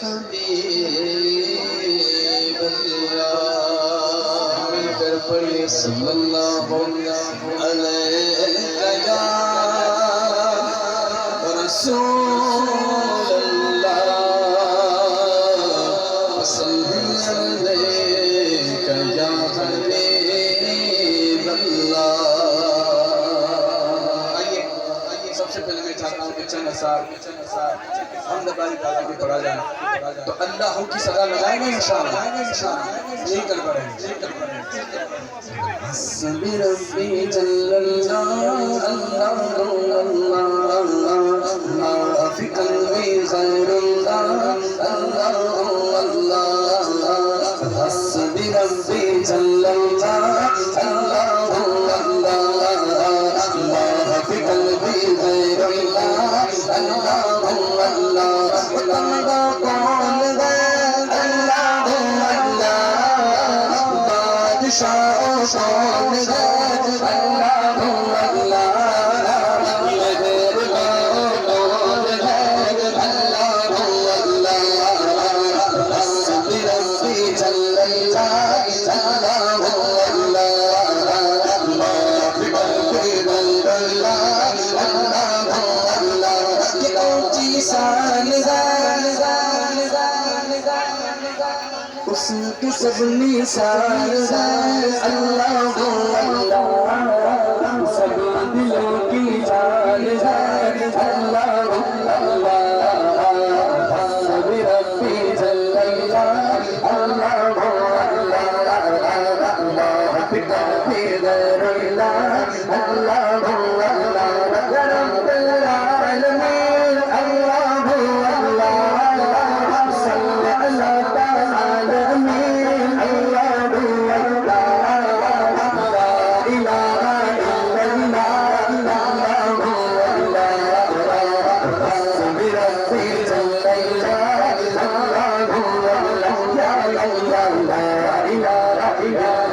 حبیب اللہ مل کر پڑھے صلی اللہ علیہ رسول اللہ صلی علیہ یا حبیب اللہ. آئیے سب سے پہلے میں چاہتا ہوں کہ چند اثار حمد باری تعالیٰ کی پڑھا جائے تو اللہ ہم کی صدا لگائے گا انشاءاللہ. یہی کر پڑھیں گے. حسبی ربی جل اللہ اللہ اللہ ما فی قلبی غیر اللہ اللہ اللہ. حسبی ربی جل اللہ اللہ اللہ ما فی قلبی غیر اللہ اللہ اللہ. تمہارا کون ہے اللہ اللہ بادشاہ کون ہے اللہ اللہ مہر کون ہے اللہ اللہ. حسبی ربی جل اللہ اللہ اللہ ما فی قلبی غیر اللہ اللہ اللہ. کہ اونچی شان اس کی سب نثار ہے اللہ اللہ. سب دلوں کی جان ہے اللہ اللہ. حسبی ربی جل اللہ اللہ اللہ ما فی قلبی غیر اللہ اللہ اللہ. رب العالمین اللہ اللہ صلی اللہ تعالی امین اللہ اللہ. لا الہ الا اللہ اللہ. حسبی ربی جل اللہ اللہ. یا اللہ لا الہ الا